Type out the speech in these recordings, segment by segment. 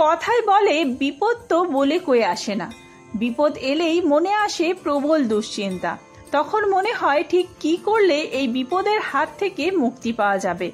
কথায় বলে বিপদ তো বলে কয়ে আসে না, বিপদ এলেই মনে আসে প্রবল দুশ্চিন্তা। তখন মনে হয় ঠিক কি করলে এই বিপদের হাত থেকে মুক্তি পাওয়া যাবে।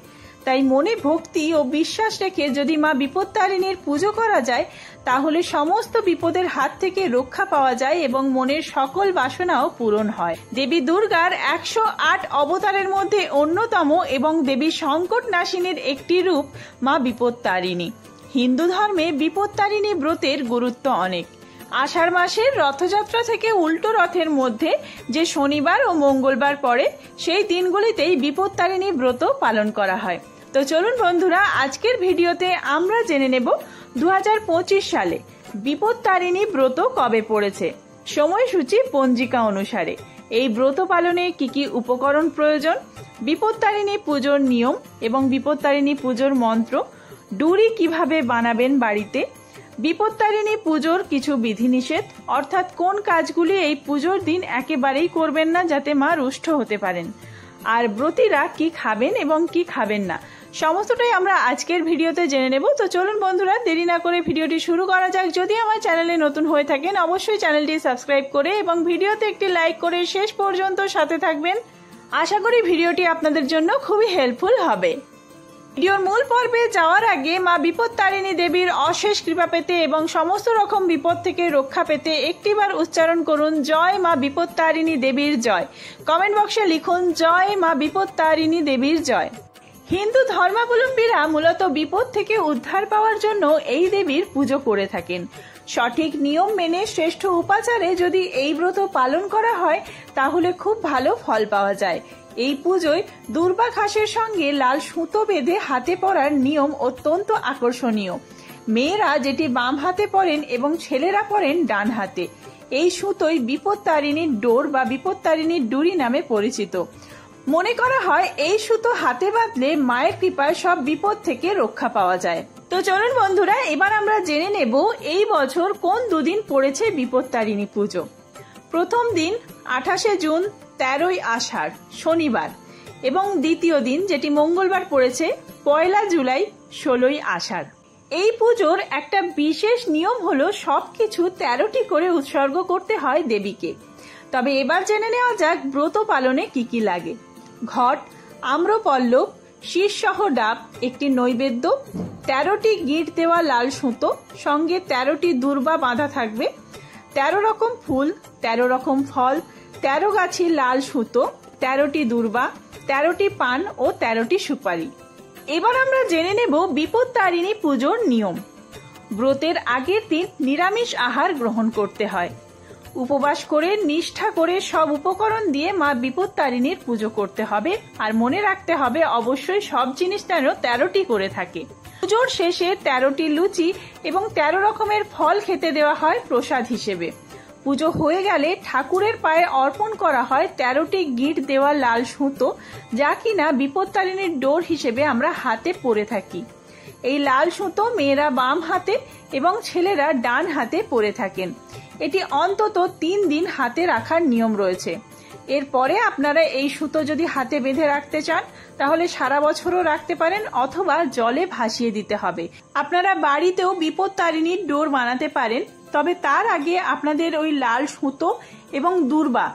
তাই মনে ভক্তি ও বিশ্বাস রেখে যদি মা বিপত্তারিণীর পুজো করা যায় তাহলে সমস্ত বিপদের হাত থেকে রক্ষা পাওয়া যায় এবং মনের সকল বাসনাও পূরণ হয়। দেবী দুর্গার 108 অবতারের মধ্যে অন্যতম এবং দেবী সংকট নাশিনীর একটি রূপ মা বিপত্তারিণী। হিন্দু ধর্মে বিপত্তারিণী ব্রতের গুরুত্ব অনেক। আষাঢ় মাসের রথযাত্রা থেকে উল্টো রথের মধ্যে যে শনিবার ও মঙ্গলবার পড়ে সেই দিনগুলিতেই বিপত্তারিণী ব্রত পালন করা হয়। তো চলুন বন্ধুরা, আজকের ভিডিওতে আমরা জেনে নেব 2025 সালে বিপত্তারিণী ব্রত কবে পড়েছে, সময়সূচি পঞ্জিকা অনুসারে, এই ব্রত পালনে কি কি উপকরণ প্রয়োজন, বিপত্তারিণী পুজোর নিয়ম এবং বিপত্তারিণী পুজোর মন্ত্র, ডুরি কিভাবে বানাবেন বাড়িতে, বিপত্তারিণী পুজোর কিছু বিধিনিষেধ অর্থাৎ কোন কাজগুলি এই পুজোর দিন একেবারেই করবেন না যাতে মা রুষ্ট হতে পারেন, আর ব্রতীরা কি খাবেন এবং কি খাবেন না, সমস্তটাই আমরা আজকের ভিডিওতে জেনে নেব। তো চলুন বন্ধুরা, দেরি না করে ভিডিওটি শুরু করা যাক। যদি আমার চ্যানেলে নতুন হয়ে থাকেন অবশ্যই চ্যানেলটি সাবস্ক্রাইব করে এবং ভিডিওতে একটি লাইক করে শেষ পর্যন্ত সাথে থাকবেন। আশা করি ভিডিওটি আপনাদের জন্য খুবই হেল্পফুল হবে। ভিডিওর মূল পর্বে যাওয়ার আগে মা বিপত্তারিণী দেবীর অশেষ কৃপা পেতে এবং সমস্ত রকম বিপদ থেকে রক্ষা পেতে একটিবার উচ্চারণ করুন জয় মা বিপত্তারিণী দেবীর জয়। কমেন্ট বক্সে লিখুন জয় মা বিপত্তারিণী দেবীর জয়। হিন্দু ধর্মাবলম্বীরা মূলত বিপদ থেকে উদ্ধার পাওয়ার জন্য এই দেবীর পুজো করে থাকেন। সঠিক নিয়ম মেনে শ্রেষ্ঠ উপাচারে যদি এই ব্রত পালন করা হয় তাহলে খুব ভালো ফল পাওয়া যায়। এই পুজোয় দুর্বা ঘাসের সঙ্গে লাল সুতো বেঁধে হাতে পরার নিয়ম অত্যন্ত আকর্ষণীয়। মেয়েরা যেটি বাম হাতে পরেন এবং ছেলেরা পরেন ডান হাতে। এই সুতোই বিপত্তারিণীর ডোর বা বিপত্তারিণীর ডুরি নামে পরিচিত। মনে করা হয় এই সুতো হাতে বাঁধলে মায়ের কৃপায় সব বিপদ থেকে রক্ষা পাওয়া যায়। তো চলুন বন্ধুরা, এবার আমরা জেনে নেব এই বছর কোন দুদিন পড়েছে বিপত্তারিণী পুজো। প্রথম দিন 28শে জুন 13ই আষাঢ় শনিবার এবং দ্বিতীয় দিন যেটি মঙ্গলবার পড়েছে 1 জুলাই 16ই আষাঢ়। এই পুজোর একটা বিশেষ নিয়ম হলো সবকিছু 13টি করে উৎসর্গ করতে হয় দেবীকে। তবে এবার জেনে নেওয়া যাক ব্রত পালনে কি কি লাগে। ঘট, আম্রপল্লব, শীষসহ ডাব, একটি নৈবেদ্য, 13টি গিট দেওয়া লাল সুতো, সঙ্গে 13টি দুর্বা বাঁধা থাকবে, 13 রকম ফুল, 13 রকম ফল, 13 গাছি লাল সুতো, 13টি দুর্বা, 13টি পান ও 13টি সুপারি। এবার আমরা জেনে নেব বিপত্তারিণী পুজোর নিয়ম। ব্রতের আগের দিন নিরামিষ আহার গ্রহণ করতে হয়। উপবাস করে নিষ্ঠা করে সব উপকরণ দিয়ে মা বিপত্তারিণীর পুজো করতে হবে। আর মনে রাখতে হবে অবশ্যই সব জিনিস যেন 13টি করে থাকে। পুজোর শেষে 13টি লুচি এবং 13 রকমের ফল খেতে দেওয়া হয় প্রসাদ হিসেবে। পুজো হয়ে গেলে ঠাকুরের পায়ে অর্পণ করা হয় 13টি গিট দেওয়া লাল সুতো, যা কিনা বিপত্তারিণীর ডোর হিসেবে আমরা হাতে পরে থাকি। এই লাল সুতো মেয়েরা বাম হাতে এবং ছেলেরা ডান হাতে পরে থাকেন। এটি অন্তত 3 দিন হাতে রাখার নিয়ম রয়েছে। এরপরে আপনারা এই সুতো যদি হাতে বেঁধে রাখতে চান তাহলে সারা বছরও রাখতে পারেন অথবা জলে ভাসিয়ে দিতে হবে। আপনারা বাড়িতেও বিপত্তারিণীর ডোর বানাতে পারেন, তবে তার আগে আপনাদের ওই লাল সুতো এবং দুর্বা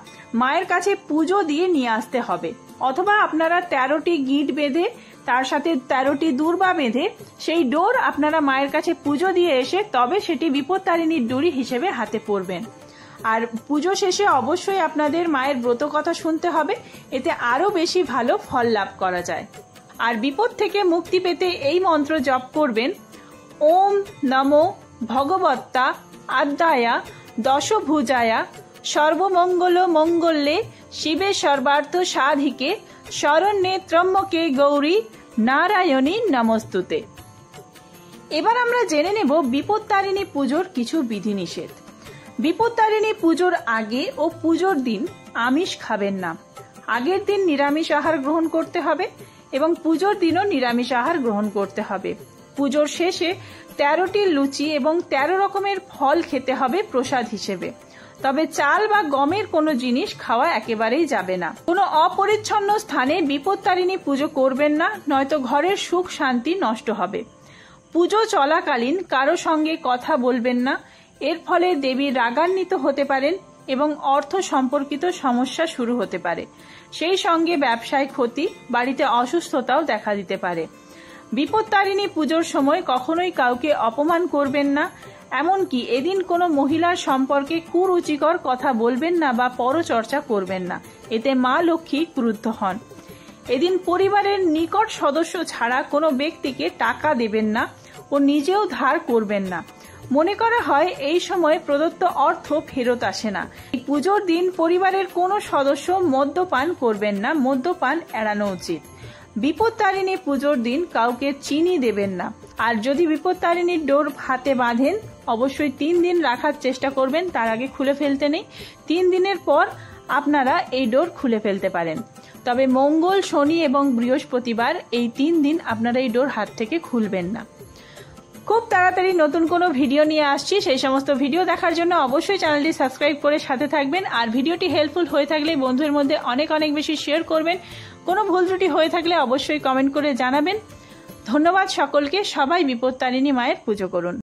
মায়ের কাছে পুজো দিয়ে নিয়ে আসতে হবে। অথবা আপনারা 13টি গিট বেঁধে তার সাথে 13টি দুর্বা বেঁধে সেই ডোর আপনারা মায়ের কাছে পুজো দিয়ে এসে তবে সেটি বিপত্তারিণীর ডুরি হিসেবে হাতে পরবেন। আর পুজো শেষে অবশ্যই আপনাদের মায়ের ব্রত কথা শুনতে হবে, এতে আরো বেশি ভালো ফল লাভ করা যায়। আর বিপদ থেকে মুক্তি পেতে এই মন্ত্র জপ করবেন, ওম নমো ভগবত্তা আদ্যায়া দশভুজায়া সর্বমঙ্গল মঙ্গলে শিবে সর্বার্থ সাধিকে শরণ্যে ত্রম্বকে গৌরী নারায়ণী নমস্তুতে। এবার আমরা জেনে নেব বিপত্তারিণী পুজোর কিছু বিধিনিষেধ। বিপত্তারিণী পুজোর আগে ও পুজোর দিন আমিষ খাবেন না। আগের দিন নিরামিষ আহার গ্রহণ করতে হবে এবং পুজোর দিনও নিরামিষ আহার গ্রহণ করতে হবে। পুজোর শেষে 13টি লুচি এবং 13 রকমের ফল খেতে হবে প্রসাদ হিসেবে। তবে চাল বা গমের কোনো জিনিস খাওয়া একেবারেই যাবে না। কোনো অপরিচ্ছন্ন স্থানে বিপত্তারিণী পুজো করবেন না, নয়তো ঘরের সুখ শান্তি নষ্ট হবে। পুজো চলাকালীন কারো সঙ্গে কথা বলবেন না, এর ফলে দেবী রাগান্বিত হতে পারেন এবং অর্থ সম্পর্কিত সমস্যা শুরু হতে পারে। সেই সঙ্গে ব্যবসায় ক্ষতি, বাড়িতে অসুস্থতাও দেখা দিতে পারে। বিপত্তারিণী পুজোর সময় কখনোই কাউকে অপমান করবেন না, এমনকি এদিন কোনো মহিলার সম্পর্কে কুরুচিকর কথা বলবেন না বা পরচর্চা করবেন না, এতে মা লক্ষ্মী ক্রুদ্ধ হন। এদিন পরিবারের নিকট সদস্য ছাড়া কোনো ব্যক্তিকে টাকা দেবেন না ও নিজেও ধার করবেন না। মনে করা হয় এই সময় প্রদত্ত অর্থ ফেরত আসে না। এই পুজোর দিন পরিবারের কোনো সদস্য মদ্যপান করবেন না, মদ্যপান এড়ানো উচিত। বিপত্তারিণী পুজোর দিন কাউকে চিনি দেবেন না। আর যদি বিপত্তারিণীর ডোর হাতে বাঁধেন, অবশ্যই 3 দিন রাখার চেষ্টা করবেন, তার আগে খুলে ফেলতে নেই। 3 দিনের পর আপনারা এই ডোর খুলে ফেলতে পারেন। তবে মঙ্গল, শনি এবং বৃহস্পতিবার এই 3 দিন আপনারা এই ডোর হাত থেকে খুলবেন না। খুব তাড়াতাড়ি নতুন কোনো ভিডিও নিয়ে আসছি, সেই সমস্ত ভিডিও দেখার জন্য অবশ্যই চ্যানেলটি সাবস্ক্রাইব করে সাথে থাকবেন। আর ভিডিওটি হেল্পফুল হয়ে থাকলে বন্ধুদের মধ্যে অনেক অনেক বেশি শেয়ার করবেন। কোনো ভুল ত্রুটি হয়ে থাকলে অবশ্যই কমেন্ট করে জানাবেন। ধন্যবাদ সকলকে। সবাই বিপত্তারিণী মায়ের পুজো করুন।